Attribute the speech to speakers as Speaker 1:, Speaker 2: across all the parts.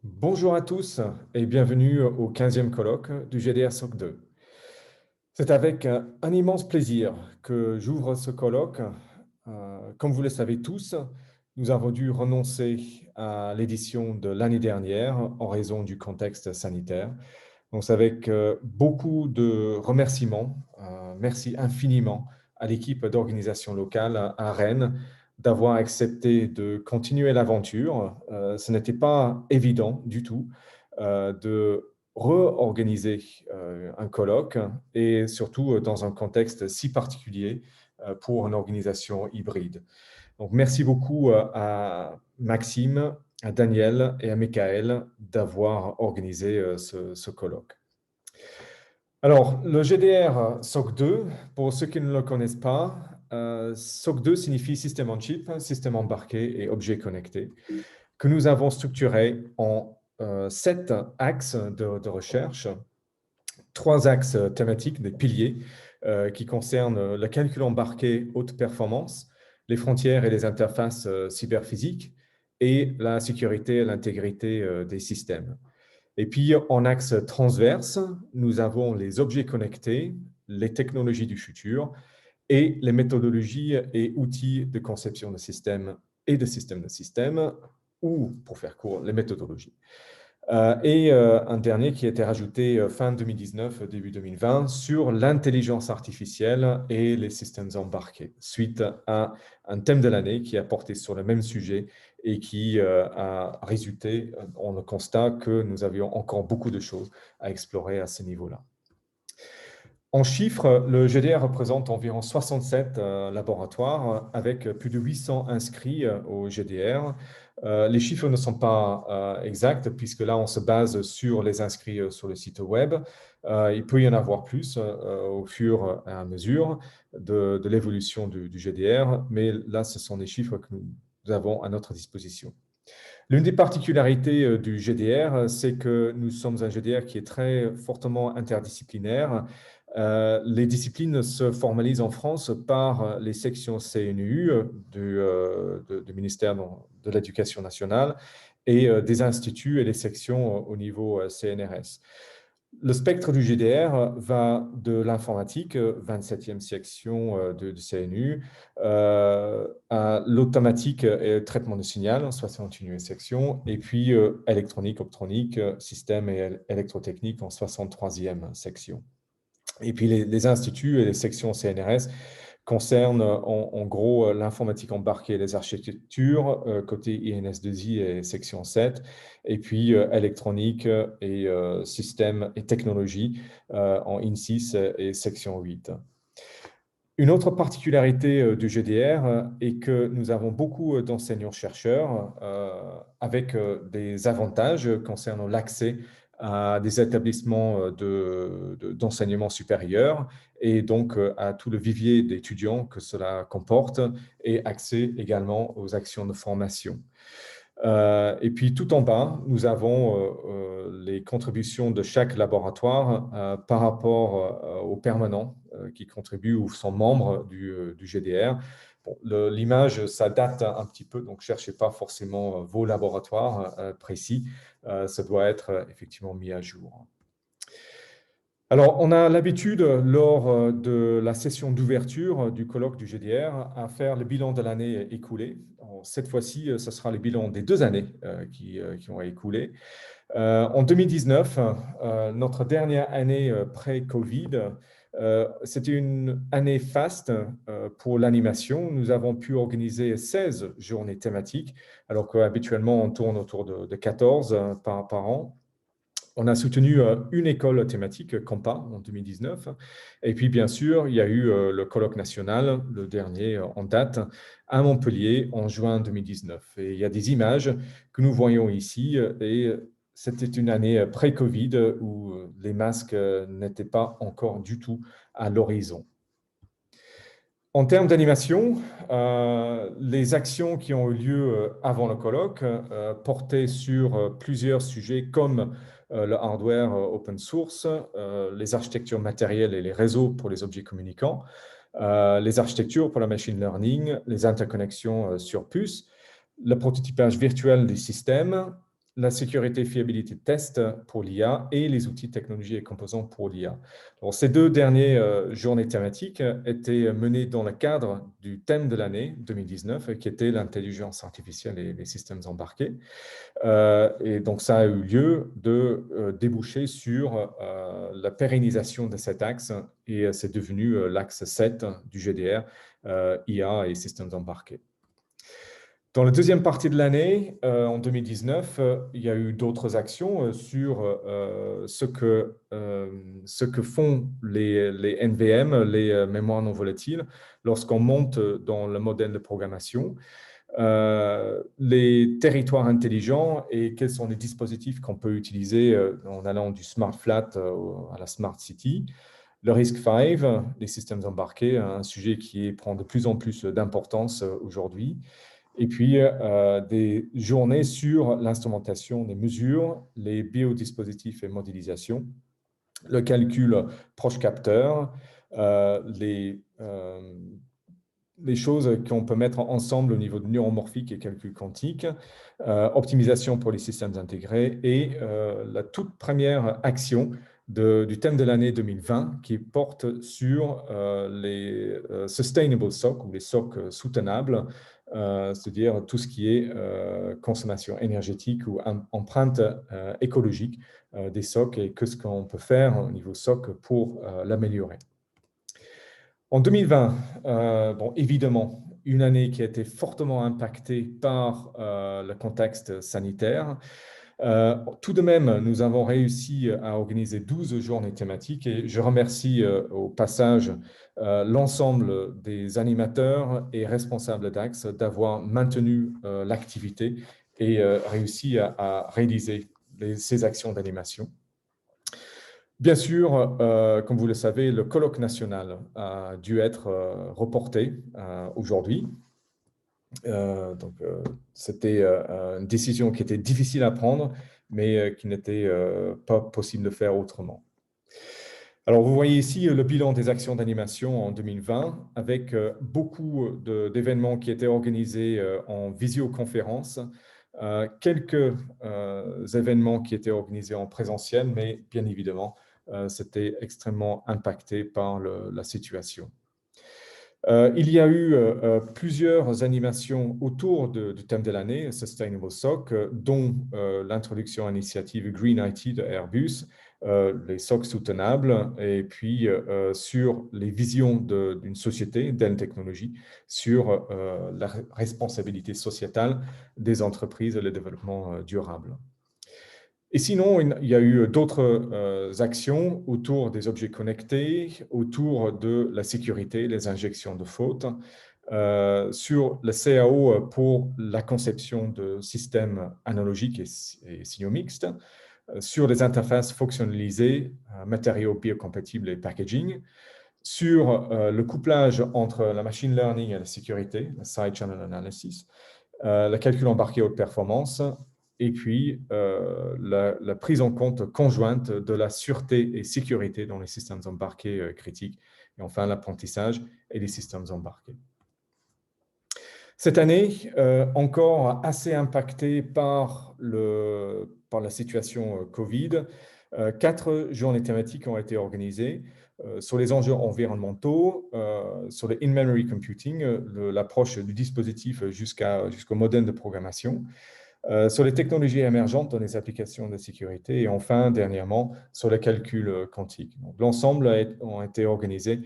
Speaker 1: Bonjour à tous et bienvenue au 15e colloque du GDR SOC 2. C'est avec un immense plaisir que j'ouvre ce colloque. Comme vous le savez tous, nous avons dû renoncer à l'édition de l'année dernière en raison du contexte sanitaire. Donc, c'est avec beaucoup de remerciements. Merci infiniment à l'équipe d'organisation locale à Rennes d'avoir accepté de continuer l'aventure. Ce n'était pas évident du tout de réorganiser un colloque et surtout dans un contexte si particulier pour une organisation hybride. Donc, merci beaucoup à Maxime, à Daniel et à Michael d'avoir organisé ce colloque. Alors, le GDR SOC 2, pour ceux qui ne le connaissent pas, SOC 2 signifie système on chip, système embarqué et objet connecté, que nous avons structuré en 7 axes de recherche, 3 axes thématiques, des piliers, qui concernent le calcul embarqué haute performance, les frontières et les interfaces cyberphysiques, et la sécurité et l'intégrité des systèmes. Et puis, en axe transverse, nous avons les objets connectés, les technologies du futur et les méthodologies et outils de conception de systèmes et de systèmes, ou, pour faire court, les méthodologies. Et un dernier qui a été rajouté fin 2019, début 2020, sur l'intelligence artificielle et les systèmes embarqués, suite à un thème de l'année qui a porté sur le même sujet et qui a résulté en le constat que nous avions encore beaucoup de choses à explorer à ce niveau-là. En chiffres, le GDR représente environ 67 laboratoires avec plus de 800 inscrits au GDR. Les chiffres ne sont pas exacts puisque là, on se base sur les inscrits sur le site web. Il peut y en avoir plus au fur et à mesure de l'évolution du GDR, mais là, ce sont des chiffres que nous avons à notre disposition. L'une des particularités du GDR, c'est que nous sommes un GDR qui est très fortement interdisciplinaire. Les disciplines se formalisent en France par les sections CNU du ministère de l'Éducation nationale et des instituts et les sections au niveau CNRS. Le spectre du GDR va de l'informatique, 27e section de CNU, à l'automatique et le traitement de signal, 61e section, et puis électronique, optronique, système et électrotechnique en 63e section. Et puis les instituts et les sections CNRS concernent en gros l'informatique embarquée et les architectures, côté INS2I et section 7, et puis électronique et système et technologie en IN6 et section 8. Une autre particularité du GDR est que nous avons beaucoup d'enseignants-chercheurs avec des avantages concernant l'accès à des établissements d'enseignement supérieur et donc à tout le vivier d'étudiants que cela comporte et accès également aux actions de formation. Et puis tout en bas, nous avons les contributions de chaque laboratoire par rapport aux permanents qui contribuent ou sont membres du GDR. Bon, l'image, ça date un petit peu, donc ne cherchez pas forcément vos laboratoires précis. Ça doit être effectivement mis à jour. Alors, on a l'habitude, lors de la session d'ouverture du colloque du GDR, à faire le bilan de l'année écoulée. Cette fois-ci, ce sera le bilan des 2 années qui ont écoulé. En 2019, notre dernière année pré-Covid, c'était une année faste pour l'animation. Nous avons pu organiser 16 journées thématiques, alors qu'habituellement, on tourne autour de 14 par an. On a soutenu une école thématique, Compa, en 2019. Et puis, bien sûr, il y a eu le colloque national, le dernier en date, à Montpellier, en juin 2019. Et il y a des images que nous voyons ici. Et c'était une année pré-Covid où les masques n'étaient pas encore du tout à l'horizon. En termes d'animation, les actions qui ont eu lieu avant le colloque portaient sur plusieurs sujets comme le hardware open source, les architectures matérielles et les réseaux pour les objets communicants, les architectures pour le machine learning, les interconnexions sur puces, le prototypage virtuel des systèmes, la sécurité fiabilité de test pour l'IA et les outils, technologies et composants pour l'IA. Ces deux dernières journées thématiques étaient menées dans le cadre du thème de l'année 2019, qui était l'intelligence artificielle et les systèmes embarqués. Et donc, ça a eu lieu de déboucher sur la pérennisation de cet axe et c'est devenu l'axe 7 du GDR, IA et systèmes embarqués. Dans la deuxième partie de l'année, en 2019, il y a eu d'autres actions sur ce que font les NVM, les mémoires non volatiles, lorsqu'on monte dans le modèle de programmation, les territoires intelligents et quels sont les dispositifs qu'on peut utiliser en allant du Smart Flat à la Smart City. Le RISC-V, les systèmes embarqués, un sujet qui prend de plus en plus d'importance aujourd'hui. Et puis, des journées sur l'instrumentation des mesures, les biodispositifs et modélisation, le calcul proche capteur, les choses qu'on peut mettre ensemble au niveau de neuromorphique et calcul quantique, optimisation pour les systèmes intégrés et la toute première action du thème de l'année 2020 qui porte sur les sustainable SOC ou les SOC soutenables, c'est-à-dire tout ce qui est consommation énergétique ou empreinte écologique des SOC et que ce qu'on peut faire au niveau SOC pour l'améliorer. En 2020, évidemment, une année qui a été fortement impactée par le contexte sanitaire. Tout de même, nous avons réussi à organiser 12 journées thématiques et je remercie au passage l'ensemble des animateurs et responsables d'Axe d'avoir maintenu l'activité et réussi à réaliser ces actions d'animation. Bien sûr, comme vous le savez, le colloque national a dû être reporté aujourd'hui. C'était une décision qui était difficile à prendre, mais qui n'était pas possible de faire autrement. Alors, vous voyez ici le bilan des actions d'animation en 2020, avec beaucoup d'événements qui étaient organisés en visioconférence, quelques événements qui étaient organisés en présentiel, mais bien évidemment, c'était extrêmement impacté par la situation. Il y a eu plusieurs animations autour du thème de l'année, Sustainable SOC, dont l'introduction à l'initiative Green IT de Airbus, les SOC soutenables, et puis sur les visions d'une société, Dell Technologies, sur la responsabilité sociétale des entreprises et le développement durable. Et sinon, il y a eu d'autres actions autour des objets connectés, autour de la sécurité, les injections de fautes, sur le CAO pour la conception de systèmes analogiques et signaux mixtes, sur les interfaces fonctionnalisées, matériaux biocompatibles et packaging, sur le couplage entre la machine learning et la sécurité, le side channel analysis, le calcul embarqué haute performance, et puis la prise en compte conjointe de la sûreté et sécurité dans les systèmes embarqués critiques, et enfin l'apprentissage et les systèmes embarqués. Cette année, encore assez impactée par la situation Covid, 4 journées thématiques ont été organisées sur les enjeux environnementaux, sur le in-memory computing, l'approche du dispositif jusqu'au modèle de programmation, sur les technologies émergentes dans les applications de sécurité et enfin, dernièrement, sur le calcul quantique. L'ensemble ont été organisés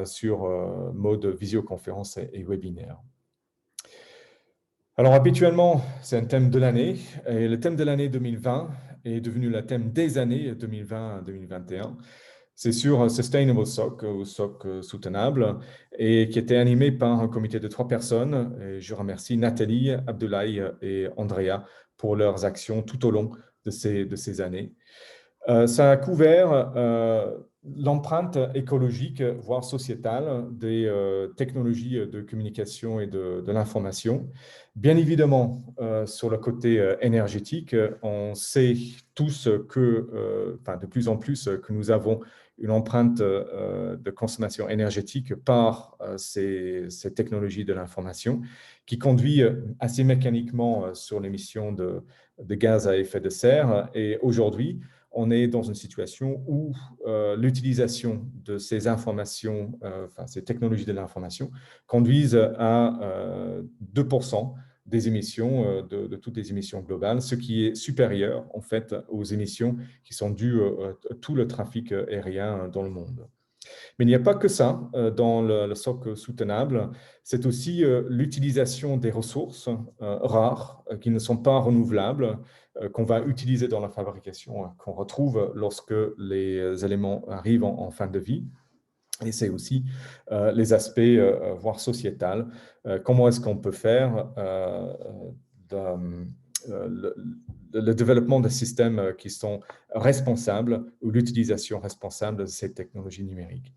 Speaker 1: sur mode visioconférence et webinaire. Alors, habituellement, c'est un thème de l'année et le thème de l'année 2020 est devenu le thème des années 2020-2021. C'est sur Sustainable SOC, ou SOC soutenable, et qui était animé par un comité de 3 personnes. Et je remercie Nathalie, Abdoulaye et Andrea pour leurs actions tout au long de ces années. Ça a couvert l'empreinte écologique, voire sociétale, des technologies de communication et de l'information. Bien évidemment, sur le côté énergétique, on sait tous que, de plus en plus, que nous avons une empreinte de consommation énergétique par ces technologies de l'information qui conduit assez mécaniquement sur l'émission de gaz à effet de serre. Et aujourd'hui, on est dans une situation où l'utilisation de ces informations, enfin ces technologies de l'information, conduisent à 2% des émissions, de toutes les émissions globales, ce qui est supérieur en fait aux émissions qui sont dues à tout le trafic aérien dans le monde. Mais il n'y a pas que ça dans le SOC soutenable, c'est aussi l'utilisation des ressources rares qui ne sont pas renouvelables, qu'on va utiliser dans la fabrication, qu'on retrouve lorsque les éléments arrivent en fin de vie. Et c'est aussi les aspects, voire sociétals. Comment est-ce qu'on peut faire de, le développement de systèmes qui sont responsables ou l'utilisation responsable de ces technologies numériques.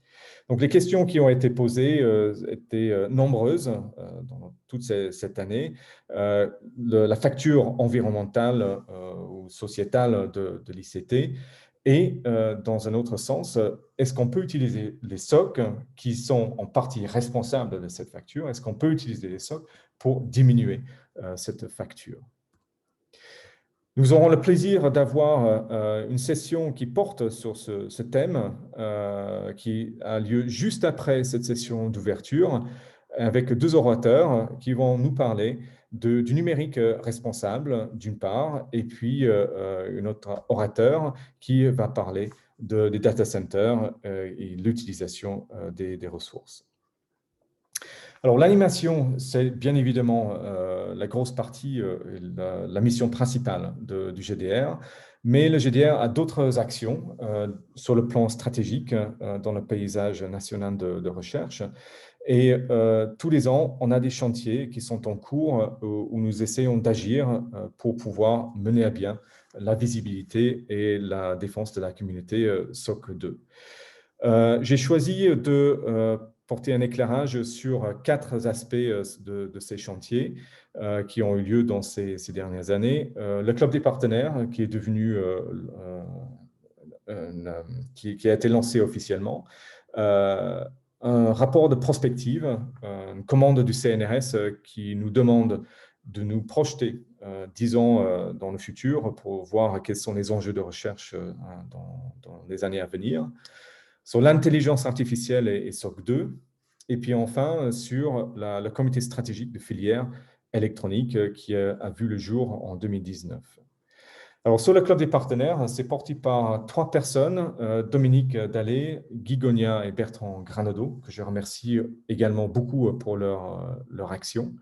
Speaker 1: Donc, les questions qui ont été posées étaient nombreuses dans toute cette année. La facture environnementale ou sociétale de l'ICT et, dans un autre sens, est-ce qu'on peut utiliser les SOC qui sont en partie responsables de cette facture? Est-ce qu'on peut utiliser les SOC pour diminuer cette facture? Nous aurons le plaisir d'avoir une session qui porte sur ce thème, qui a lieu juste après cette session d'ouverture, avec deux orateurs qui vont nous parler du numérique responsable, d'une part, et puis un autre orateur qui va parler des data centers et l'utilisation des ressources. Alors, l'animation, c'est bien évidemment la grosse partie, la mission principale du GDR, mais le GDR a d'autres actions sur le plan stratégique dans le paysage national de recherche. Et tous les ans, on a des chantiers qui sont en cours où nous essayons d'agir pour pouvoir mener à bien la visibilité et la défense de la communauté SOC 2. J'ai choisi de porter un éclairage sur quatre aspects de ces chantiers qui ont eu lieu dans ces dernières années. Le club des partenaires, qui est devenu, qui a été lancé officiellement. Un rapport de prospective, une commande du CNRS qui nous demande de nous projeter, disons, dans le futur pour voir quels sont les enjeux de recherche dans les années à venir. Sur l'intelligence artificielle et SOC 2, et puis enfin sur le comité stratégique de filière électronique qui a vu le jour en 2019. Alors, sur le club des partenaires, c'est porté par trois personnes, Dominique Dallet, Guy Gogna et Bertrand Granaudot, que je remercie également beaucoup pour leur action.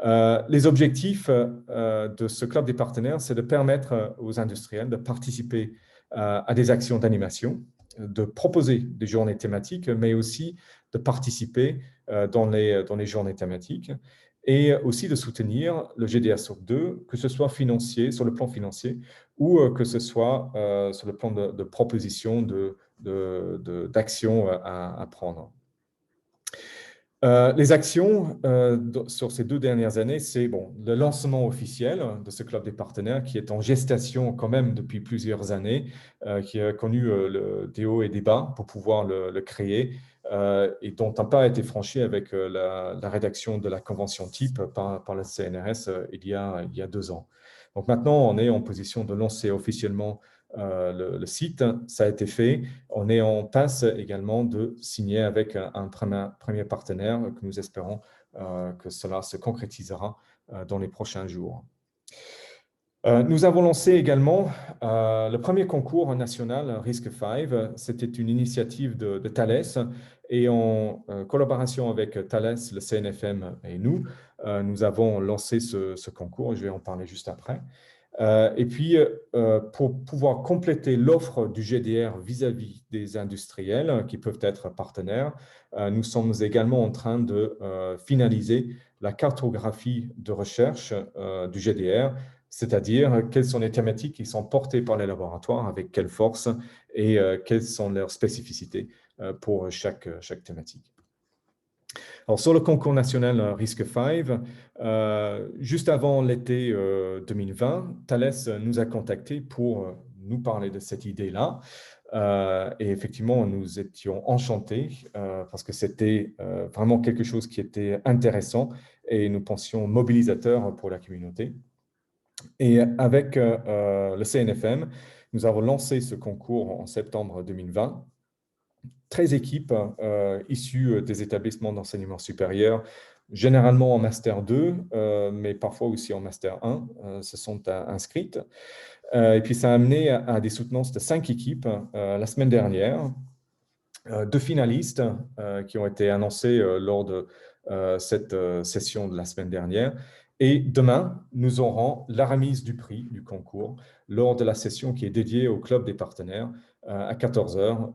Speaker 1: Les objectifs de ce club des partenaires, c'est de permettre aux industriels de participer à des actions d'animation, de proposer des journées thématiques, mais aussi de participer dans les journées thématiques et aussi de soutenir le GDR SOC 2, que ce soit financier, sur le plan financier, ou que ce soit sur le plan de propositions d'actions à prendre. Les actions sur ces 2 dernières années, c'est le lancement officiel de ce club des partenaires qui est en gestation quand même depuis plusieurs années, qui a connu des hauts et des bas pour pouvoir le créer et dont un pas a été franchi avec la rédaction de la convention type par le CNRS il y a 2 ans. Donc maintenant, on est en position de lancer officiellement le site, ça a été fait. On est en passe également de signer avec un premier partenaire que nous espérons que cela se concrétisera dans les prochains jours. Nous avons lancé également le premier concours national RISC-V. C'était une initiative de Thales et en collaboration avec Thales, le CNFM et nous avons lancé ce concours. Je vais en parler juste après. Et puis, pour pouvoir compléter l'offre du GDR vis-à-vis des industriels qui peuvent être partenaires, nous sommes également en train de finaliser la cartographie de recherche du GDR, c'est-à-dire quelles sont les thématiques qui sont portées par les laboratoires, avec quelle force et quelles sont leurs spécificités pour chaque thématique. Alors, sur le concours national RISC-V, juste avant l'été 2020, Thales nous a contactés pour nous parler de cette idée-là. Et effectivement, nous étions enchantés parce que c'était vraiment quelque chose qui était intéressant et nous pensions mobilisateur pour la communauté. Et avec le CNFM, nous avons lancé ce concours en septembre 2020. 13 équipes issues des établissements d'enseignement supérieur, généralement en Master 2, mais parfois aussi en Master 1, se sont inscrites. Et puis, ça a amené à des soutenances de 5 équipes la semaine dernière. 2 finalistes qui ont été annoncés lors de cette session de la semaine dernière. Et demain, nous aurons la remise du prix du concours lors de la session qui est dédiée au Club des partenaires à 14 heures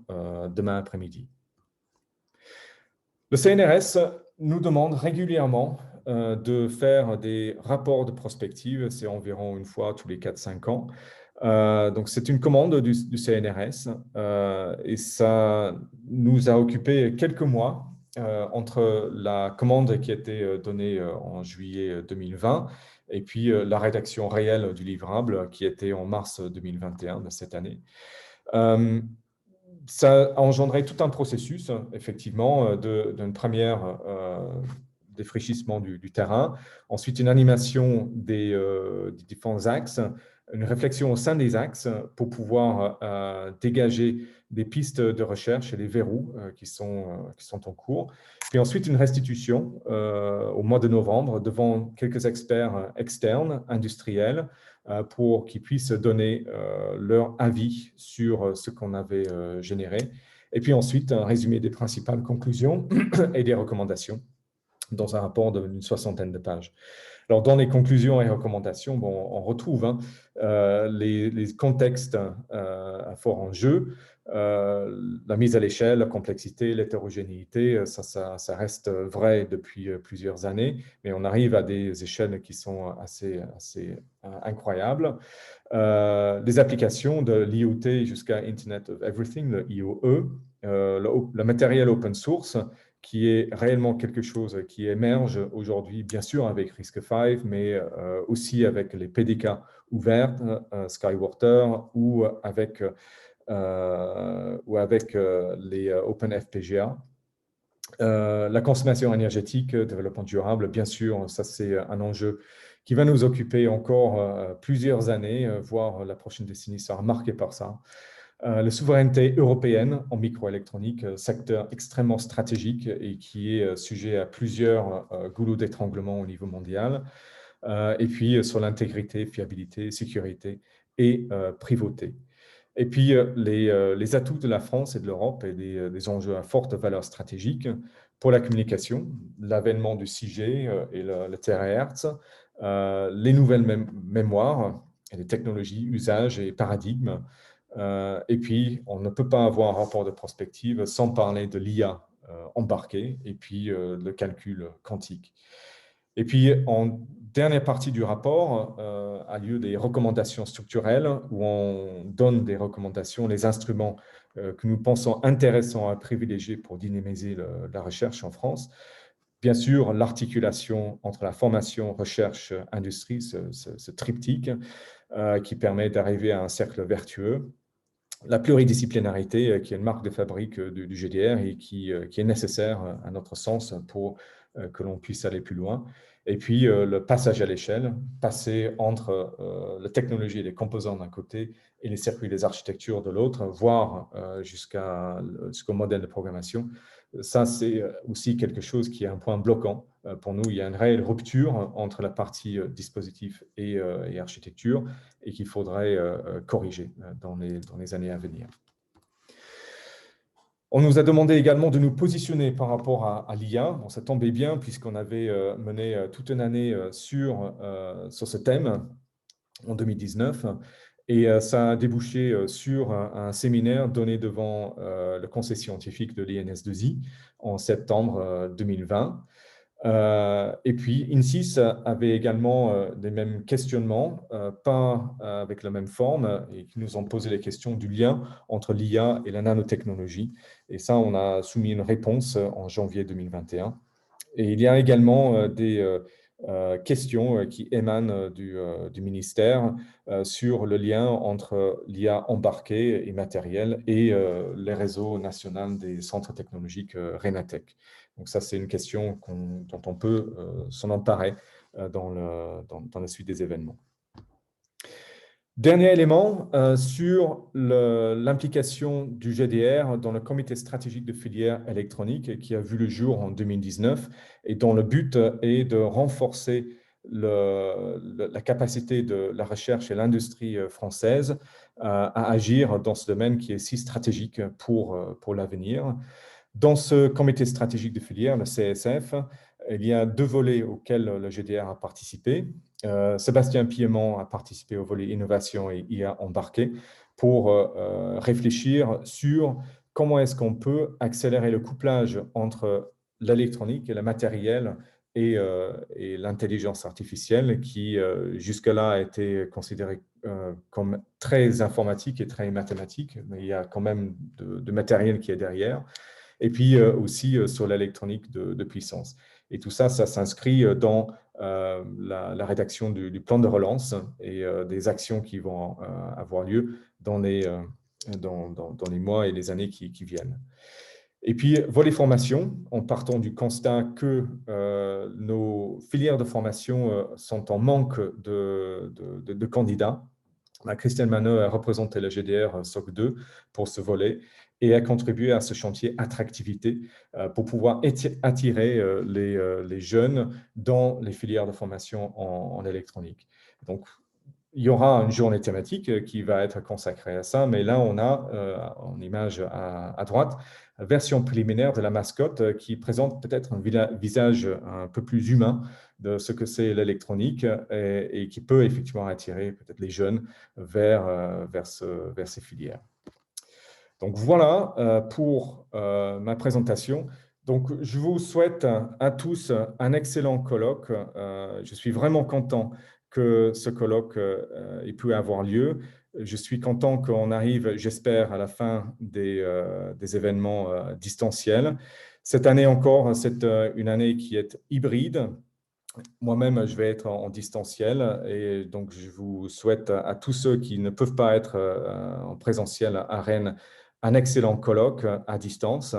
Speaker 1: demain après-midi. Le CNRS nous demande régulièrement de faire des rapports de prospective, c'est environ une fois tous les 4-5 ans. Donc, c'est une commande du CNRS et ça nous a occupé quelques mois entre la commande qui a été donnée en juillet 2020 et puis la rédaction réelle du livrable qui était en mars 2021 de cette année. Ça a engendré tout un processus, effectivement, d'une première défrichissement du terrain, ensuite une animation des différents axes, une réflexion au sein des axes pour pouvoir dégager des pistes de recherche et des verrous qui sont en cours. Puis ensuite, une restitution au mois de novembre devant quelques experts externes, industriels, pour qu'ils puissent donner leur avis sur ce qu'on avait généré. Et puis ensuite, un résumé des principales conclusions et des recommandations dans un rapport d'une 60aine de pages. Alors, dans les conclusions et recommandations, bon, on retrouve les contextes à fort enjeu, la mise à l'échelle, la complexité, l'hétérogénéité, ça reste vrai depuis plusieurs années, mais on arrive à des échelles qui sont assez incroyables. Les applications de l'IoT jusqu'à Internet of Everything, le IoE, le matériel open source, qui est réellement quelque chose qui émerge aujourd'hui, bien sûr avec RISC-V, mais aussi avec les PDK ouvertes, Skywater, ou avec les OpenFPGA. La consommation énergétique, développement durable, bien sûr, ça c'est un enjeu qui va nous occuper encore plusieurs années, voire la prochaine décennie sera marquée par ça. La souveraineté européenne en microélectronique, secteur extrêmement stratégique et qui est sujet à plusieurs goulots d'étranglement au niveau mondial. Et puis sur l'intégrité, fiabilité, sécurité et privauté. Et puis, les atouts de la France et de l'Europe et des enjeux à forte valeur stratégique pour la communication, l'avènement du 6G et le terahertz, les nouvelles mémoires et les technologies, usages et paradigmes. Et puis, on ne peut pas avoir un rapport de prospective sans parler de l'IA embarquée et puis le calcul quantique. Et puis, en dernière partie du rapport, a lieu des recommandations structurelles où on donne des recommandations, les instruments que nous pensons intéressants à privilégier pour dynamiser la recherche en France. Bien sûr, l'articulation entre la formation, recherche, industrie, ce triptyque qui permet d'arriver à un cercle vertueux. La pluridisciplinarité qui est une marque de fabrique du GDR et qui est nécessaire à notre sens pour que l'on puisse aller plus loin. Et puis le passage à l'échelle, passer entre la technologie et les composants d'un côté et les circuits et les architectures de l'autre, voire jusqu'au modèle de programmation. Ça, c'est aussi quelque chose qui est un point bloquant. Pour nous, il y a une réelle rupture entre la partie dispositif et architecture et qu'il faudrait corriger dans les années à venir. On nous a demandé également de nous positionner par rapport à l'IA. Bon, ça tombait bien puisqu'on avait mené toute une année sur ce thème en 2019. Et ça a débouché sur un séminaire donné devant le conseil scientifique de l'INS2I en septembre 2020. Et puis, INSIS avait également des mêmes questionnements, pas avec la même forme, et qui nous ont posé les questions du lien entre l'IA et la nanotechnologie. Et ça, on a soumis une réponse en janvier 2021. Et il y a également des questions qui émanent du ministère sur le lien entre l'IA embarquée et matérielle et les réseaux nationaux des centres technologiques Renatec. Donc ça, c'est une question dont on peut s'en emparer dans la suite des événements. Dernier élément sur l'implication du GDR dans le comité stratégique de filière électronique qui a vu le jour en 2019 et dont le but est de renforcer la capacité de la recherche et l'industrie française à agir dans ce domaine qui est si stratégique pour l'avenir. Dans ce comité stratégique de filière, le CSF, il y a deux volets auxquels le GDR a participé. Sébastien Piémont a participé au volet innovation et IA embarqué pour réfléchir sur comment est-ce qu'on peut accélérer le couplage entre l'électronique et le matériel et l'intelligence artificielle qui jusque-là a été considérée comme très informatique et très mathématique, mais il y a quand même de matériel qui est derrière et puis aussi sur l'électronique de puissance. Et tout ça, ça s'inscrit dans la rédaction du plan de relance et des actions qui vont avoir lieu dans dans les mois et les années qui viennent. Et puis, volet formation, en partant du constat que nos filières de formation sont en manque de candidats. Christiane Maneux a représenté la GDR SOC 2 pour ce volet et a contribué à ce chantier attractivité pour pouvoir attirer les jeunes dans les filières de formation en électronique. Donc, il y aura une journée thématique qui va être consacrée à ça, mais là, on a en image à droite, version préliminaire de la mascotte qui présente peut-être un visage un peu plus humain de ce que c'est l'électronique et qui peut effectivement attirer peut-être les jeunes vers ces filières. Donc voilà pour ma présentation. Donc je vous souhaite à tous un excellent colloque. Je suis vraiment content que ce colloque ait pu avoir lieu. Je suis content qu'on arrive, j'espère, à la fin des événements distanciels. Cette année encore, c'est une année qui est hybride. Moi-même, je vais être en distanciel et donc je vous souhaite à tous ceux qui ne peuvent pas être en présentiel à Rennes un excellent colloque à distance.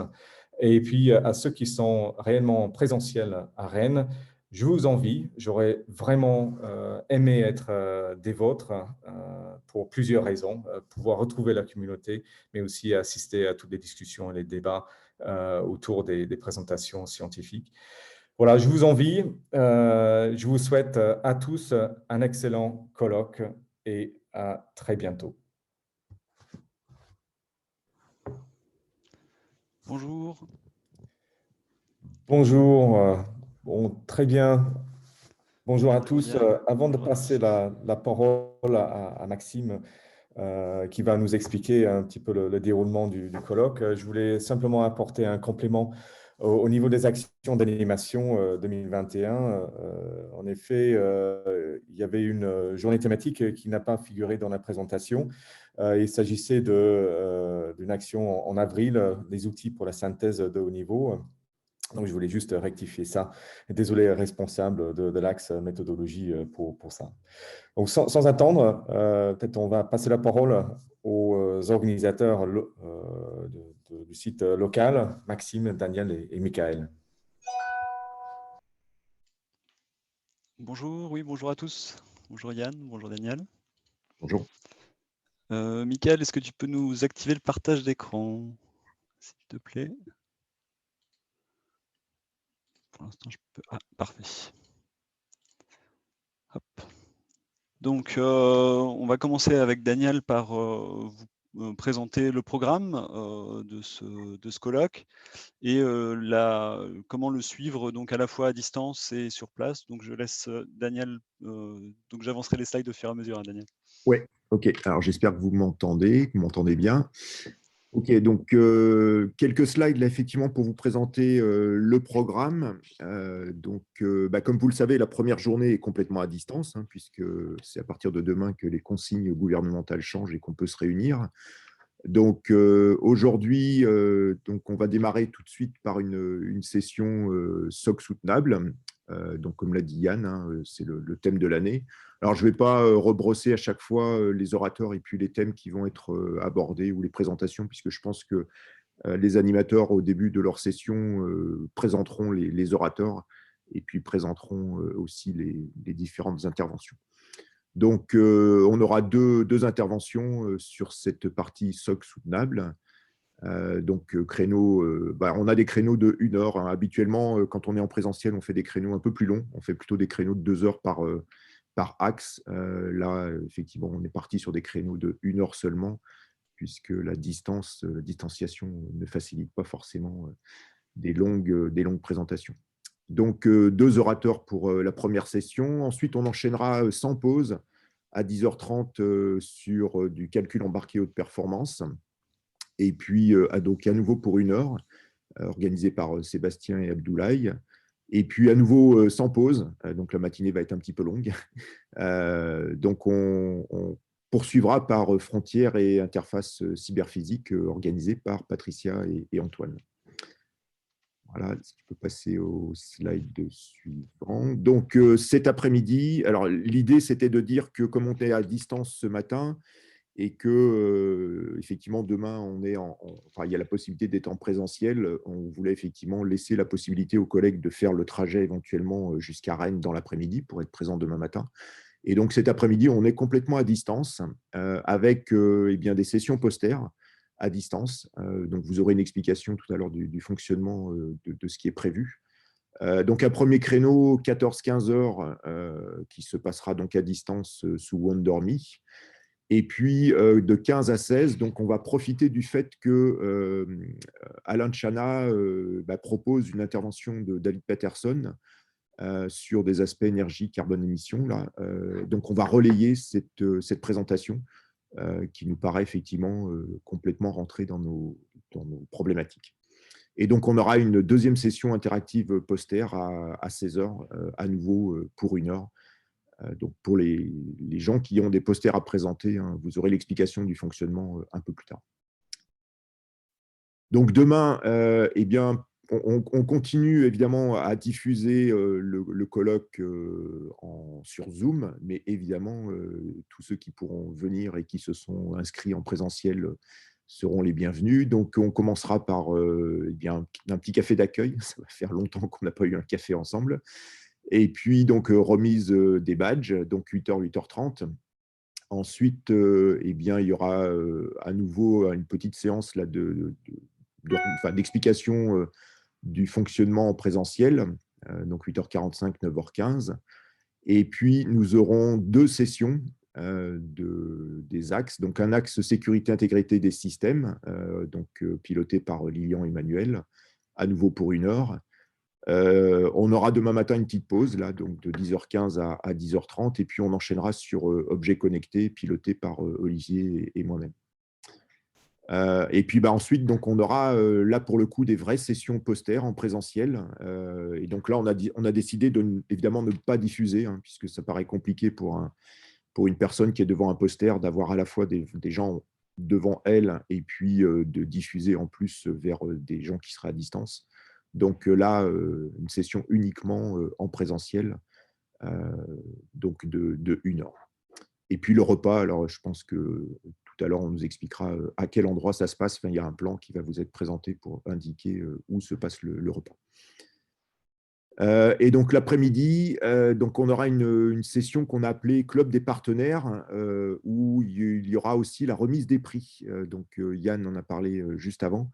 Speaker 1: Et puis à ceux qui sont réellement en présentiel à Rennes, je vous envie. J'aurais vraiment aimé être des vôtres pour plusieurs raisons, pouvoir retrouver la communauté, mais aussi assister à toutes les discussions et les débats autour des présentations scientifiques. Voilà, je vous envie. Je vous souhaite à tous un excellent colloque et à très bientôt.
Speaker 2: Bonjour.
Speaker 1: Bonjour. Bon, très bien. Bonjour à
Speaker 2: Bonjour
Speaker 1: tous.
Speaker 2: Yann.
Speaker 1: Avant de
Speaker 2: Bonjour à
Speaker 1: passer
Speaker 2: tous.
Speaker 1: la parole à Maxime, qui va nous expliquer un petit peu le déroulement du colloque, je voulais simplement apporter un complément au niveau des actions d'animation 2021. En effet, il y avait une journée thématique qui n'a pas figuré dans la présentation. Il s'agissait d'une action en avril, des outils pour la synthèse de haut niveau. Donc, je voulais juste rectifier ça. Désolé, responsable de l'axe méthodologie pour ça. Donc, sans attendre, peut-être on va passer la parole aux organisateurs du site local, Maxime, Daniel et Michael.
Speaker 2: Bonjour, oui, bonjour à tous. Bonjour Yann, bonjour Daniel.
Speaker 3: Bonjour.
Speaker 2: Michael, est-ce que tu peux nous activer le partage d'écran, s'il te plaît? Pour l'instant, je peux. Ah, parfait. Hop. Donc, on va commencer avec Daniel par vous présenter le programme de ce colloque et comment le suivre donc à la fois à distance et sur place. Donc, je laisse Daniel. Donc, j'avancerai les slides au fur et à mesure, hein, Daniel.
Speaker 3: Ouais, ok. Alors j'espère que vous m'entendez bien. Ok, donc quelques slides là effectivement pour vous présenter le programme. Comme vous le savez, la première journée est complètement à distance, hein, puisque c'est à partir de demain que les consignes gouvernementales changent et qu'on peut se réunir. Donc aujourd'hui, on va démarrer tout de suite par une session SOC soutenable. Donc comme l'a dit Yann, hein, c'est le thème de l'année. Alors je ne vais pas rebrosser à chaque fois les orateurs et puis les thèmes qui vont être abordés ou les présentations, puisque je pense que les animateurs au début de leur session présenteront les orateurs et puis présenteront aussi les différentes interventions. Donc, on aura deux interventions sur cette partie SOC soutenable. Donc, on a des créneaux de 1 heure. Hein. Habituellement, quand on est en présentiel, on fait des créneaux un peu plus longs. On fait plutôt des créneaux de 2 heures par axe. Là, effectivement, on est parti sur des créneaux de 1 heure seulement, puisque la distanciation ne facilite pas forcément des longues présentations. Donc, 2 orateurs pour la première session. Ensuite, on enchaînera sans pause à 10h30 sur du calcul embarqué haute performance. Et puis, donc, à nouveau pour 1 heure, organisé par Sébastien et Abdoulaye. Et puis, à nouveau sans pause. Donc, la matinée va être un petit peu longue. Donc, on poursuivra par frontières et interfaces cyberphysiques organisées par Patricia et Antoine. Voilà, si tu peux passer au slide suivant. Donc, cet après-midi, alors l'idée, c'était de dire que comme on est à distance ce matin et que, effectivement, demain, il y a la possibilité d'être en présentiel, on voulait effectivement laisser la possibilité aux collègues de faire le trajet éventuellement jusqu'à Rennes dans l'après-midi pour être présents demain matin. Et donc, cet après-midi, on est complètement à distance avec des sessions posters à distance. Donc, vous aurez une explication tout à l'heure du fonctionnement de ce qui est prévu. Donc, un premier créneau, 14-15 heures, qui se passera donc à distance sous WonderMe. Et puis, de 15 à 16, donc, on va profiter du fait que Alain Tchana propose une intervention de David Peterson sur des aspects énergie, carbone, émissions. Là. Donc, on va relayer cette présentation qui nous paraît effectivement complètement rentrer dans nos problématiques. Et donc, on aura une deuxième session interactive poster à 16 heures, à nouveau pour 1 heure. Donc, pour les gens qui ont des posters à présenter, hein, vous aurez l'explication du fonctionnement un peu plus tard. Donc, demain, on continue évidemment à diffuser le colloque sur Zoom, mais évidemment, tous ceux qui pourront venir et qui se sont inscrits en présentiel seront les bienvenus. Donc, on commencera par un petit café d'accueil. Ça va faire longtemps qu'on n'a pas eu un café ensemble. Et puis, donc, remise des badges, donc 8h, 8h30. Ensuite, il y aura à nouveau une petite séance là, d'explication du fonctionnement en présentiel, donc 8h45, 9h15. Et puis, nous aurons 2 sessions des axes. Donc, un axe sécurité intégrité des systèmes, piloté par Lilian Emmanuel, à nouveau pour 1 heure. On aura demain matin une petite pause, là, donc de 10h15 à 10h30, et puis on enchaînera sur objets connectés, piloté par Olivier et moi-même. Et puis ensuite, donc, on aura là pour le coup des vraies sessions posters en présentiel. Et donc là, on a décidé de évidemment ne pas diffuser, hein, puisque ça paraît compliqué pour une personne qui est devant un poster d'avoir à la fois des gens devant elle et puis de diffuser en plus vers des gens qui seraient à distance. Donc là, une session uniquement en présentiel, donc de 1 heure. Et puis le repas, alors je pense que tout à l'heure, on nous expliquera à quel endroit ça se passe. Enfin, il y a un plan qui va vous être présenté pour indiquer où se passe le repas. Et donc l'après-midi, donc on aura une session qu'on a appelée Club des partenaires, où il y aura aussi la remise des prix. Donc Yann en a parlé juste avant.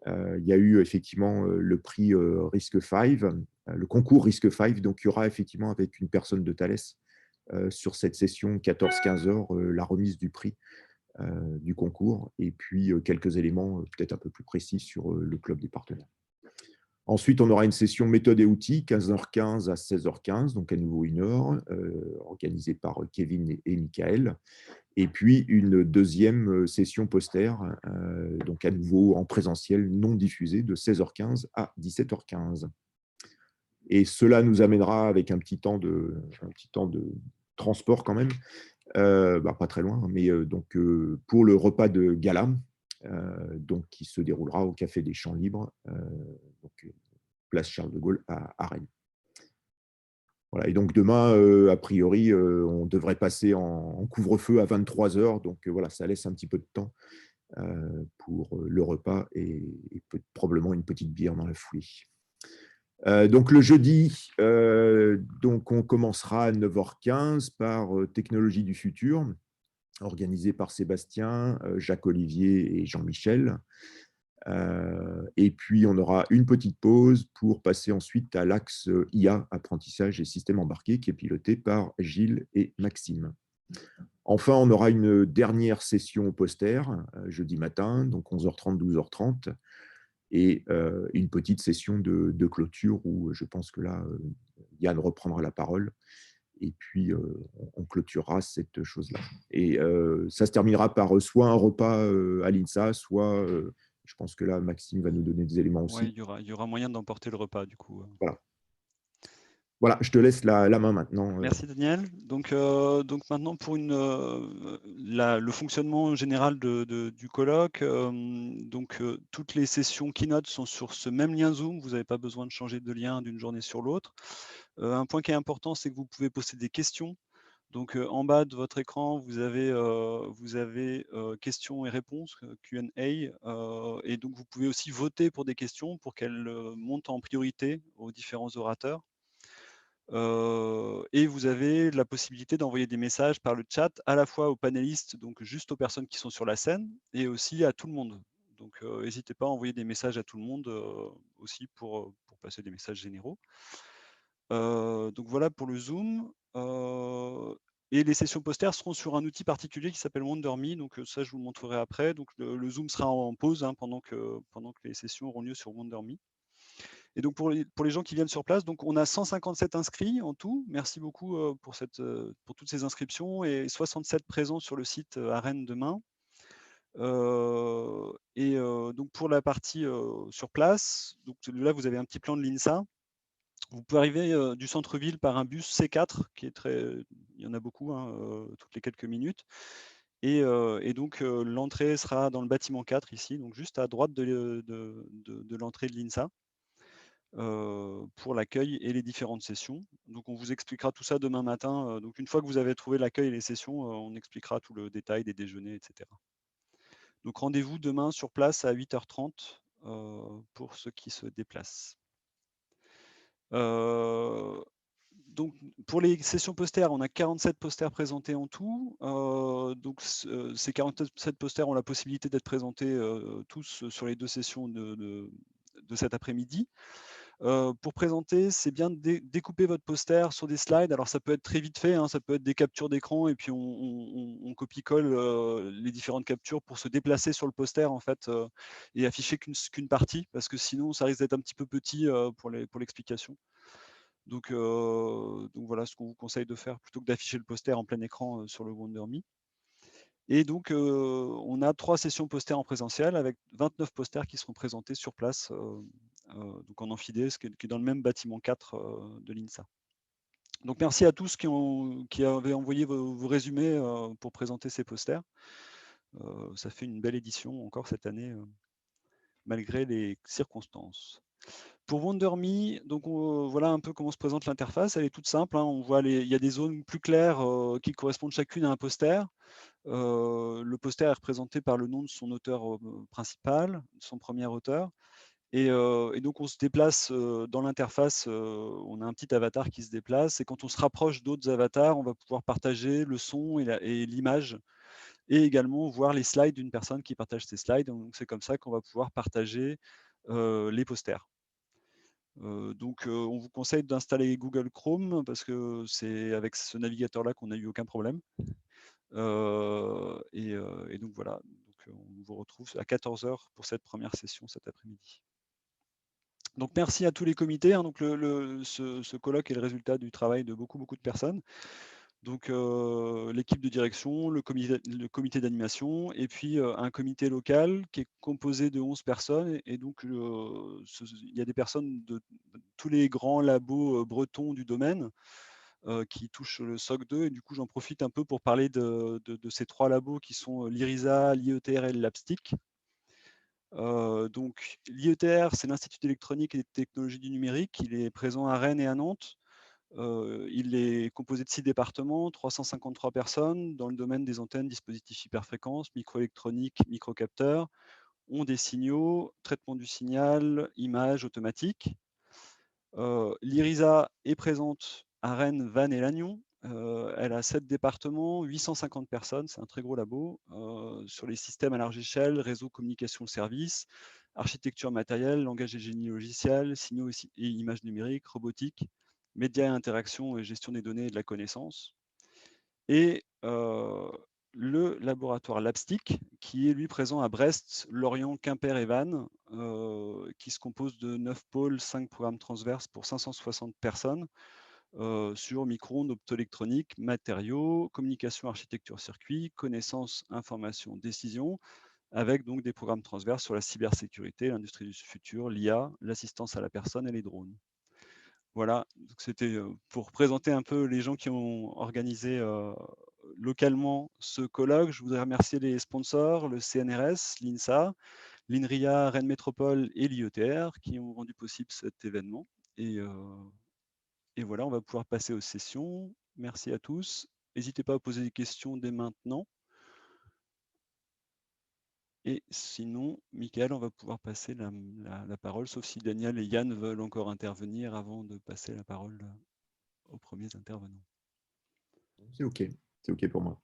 Speaker 3: Il y a eu effectivement le prix Risk5, le concours Risk5. Donc il y aura effectivement avec une personne de Thales sur cette session 14-15 heures la remise du prix du concours, et puis quelques éléments peut-être un peu plus précis sur le club des partenaires. Ensuite, on aura une session méthode et outils, 15h15 à 16h15, donc à nouveau 1 heure, organisée par Kevin et Michael. Et puis, une deuxième session poster, donc à nouveau en présentiel non diffusé, de 16h15 à 17h15. Et cela nous amènera avec un petit temps de transport quand même, pas très loin, mais donc, pour le repas de gala, donc, qui se déroulera au Café des Champs Libres, donc, place Charles de Gaulle à Rennes. Voilà, et donc demain, a priori, on devrait passer en couvre-feu à 23 heures, donc voilà, ça laisse un petit peu de temps pour le repas et probablement une petite bière dans la foulée. Donc le jeudi, donc on commencera à 9h15 par Technologie du futur, organisé par Sébastien, Jacques-Olivier et Jean-Michel. Et puis, on aura une petite pause pour passer ensuite à l'axe IA, apprentissage et système embarqué, qui est piloté par Gilles et Maxime. Enfin, on aura une dernière session poster, jeudi matin, donc 11h30, 12h30, et une petite session de clôture où je pense que là, Yann reprendra la parole. Et puis, on clôturera cette chose-là. Et ça se terminera par soit un repas à l'INSA, soit, je pense que là, Maxime va nous donner des éléments
Speaker 2: Ouais,
Speaker 3: aussi.
Speaker 2: il y aura moyen d'emporter le repas, du coup.
Speaker 3: Voilà. Voilà, je te laisse la main maintenant.
Speaker 2: Merci Daniel. Donc maintenant pour le fonctionnement général du colloque, toutes les sessions Keynote sont sur ce même lien Zoom, vous n'avez pas besoin de changer de lien d'une journée sur l'autre. Un point qui est important, c'est que vous pouvez poster des questions. Donc en bas de votre écran, vous avez questions et réponses, Q&A, et donc vous pouvez aussi voter pour des questions pour qu'elles montent en priorité aux différents orateurs. Et vous avez la possibilité d'envoyer des messages par le chat à la fois aux panélistes, donc juste aux personnes qui sont sur la scène, et aussi à tout le monde. Donc n'hésitez pas à envoyer des messages à tout le monde aussi pour passer des messages généraux. Donc voilà pour le Zoom. Et les sessions posters seront sur un outil particulier qui s'appelle WonderMe. Donc ça, je vous le montrerai après. Donc le Zoom sera en pause pendant que les sessions auront lieu sur WonderMe. Et donc pour les gens qui viennent sur place, donc on a 157 inscrits en tout. Merci beaucoup pour toutes ces inscriptions et 67 présents sur le site à Rennes demain. Donc pour la partie sur place, donc là vous avez un petit plan de l'INSA. Vous pouvez arriver du centre-ville par un bus C4 qui est il y en a beaucoup, toutes les quelques minutes. Et donc l'entrée sera dans le bâtiment 4 ici, donc juste à droite de l'entrée de l'INSA. Pour l'accueil et les différentes sessions. Donc on vous expliquera tout ça demain matin. Donc une fois que vous avez trouvé l'accueil et les sessions, on expliquera tout le détail des déjeuners, etc. Donc rendez-vous demain sur place à 8h30 pour ceux qui se déplacent. Donc pour les sessions posters, on a 47 posters présentés en tout. Donc ces 47 posters ont la possibilité d'être présentés tous sur les deux sessions de cet après-midi. Pour présenter, c'est bien de découper votre poster sur des slides. Alors ça peut être très vite fait, ça peut être des captures d'écran et puis on copie-colle les différentes captures pour se déplacer sur le poster en fait et afficher qu'une partie parce que sinon ça risque d'être un petit peu petit pour l'explication. Donc voilà ce qu'on vous conseille de faire plutôt que d'afficher le poster en plein écran sur le WonderMe. Et donc, on a 3 sessions posters en présentiel avec 29 posters qui seront présentés sur place, donc en amphidé, qui est dans le même bâtiment 4 de l'INSA. Donc merci à tous qui avaient envoyé vos résumés pour présenter ces posters. Ça fait une belle édition encore cette année, malgré les circonstances. Pour WonderMe, donc voilà un peu comment se présente l'interface. Elle est toute simple. On voit il y a des zones plus claires qui correspondent chacune à un poster. Le poster est représenté par le nom de son auteur principal, son premier auteur. Et donc on se déplace dans l'interface, on a un petit avatar qui se déplace. Et quand on se rapproche d'autres avatars, on va pouvoir partager le son et l'image. Et également voir les slides d'une personne qui partage ses slides. Donc c'est comme ça qu'on va pouvoir partager les posters. Donc on vous conseille d'installer Google Chrome parce que c'est avec ce navigateur-là qu'on n'a eu aucun problème. Et donc voilà, donc, on vous retrouve à 14h pour cette première session cet après-midi. Donc merci à tous les comités. Donc ce colloque est le résultat du travail de beaucoup de personnes. Donc l'équipe de direction, le comité d'animation, et puis un comité local qui est composé de 11 personnes. Et donc il y a des personnes de tous les grands labos bretons du domaine qui touchent le SOC 2. Et du coup, j'en profite un peu pour parler de ces 3 labos qui sont l'IRISA, l'IETR et le LabSTIC. Donc l'IETR, c'est l'Institut d'électronique et des technologies du numérique. Il est présent à Rennes et à Nantes. Il est composé de 6 départements, 353 personnes dans le domaine des antennes, dispositifs hyperfréquences, microélectronique, microcapteurs, ondes et signaux, traitement du signal, images automatiques. L'IRISA est présente à Rennes, Vannes et Lannion. Elle a 7 départements, 850 personnes, c'est un très gros labo, sur les systèmes à large échelle, réseau, communication, services, architecture matérielle, langage et génie logiciel, signaux et images numériques, robotique, médias et interaction et gestion des données et de la connaissance. Et le laboratoire Labstick, qui est lui présent à Brest, Lorient, Quimper et Vannes, qui se compose de 9 pôles, 5 programmes transverses pour 560 personnes, sur micro-ondes, optoélectronique, matériaux, communication, architecture, circuit, connaissance, information, décision, avec donc des programmes transverses sur la cybersécurité, l'industrie du futur, l'IA, l'assistance à la personne et les drones. Voilà, c'était pour présenter un peu les gens qui ont organisé localement ce colloque. Je voudrais remercier les sponsors, le CNRS, l'INSA, l'INRIA, Rennes Métropole et l'IETR qui ont rendu possible cet événement. Et voilà, on va pouvoir passer aux sessions. Merci à tous. N'hésitez pas à poser des questions dès maintenant. Et sinon, Michael, on va pouvoir passer la parole, sauf si Daniel et Yann veulent encore intervenir avant de passer la parole aux premiers intervenants.
Speaker 3: C'est OK pour moi.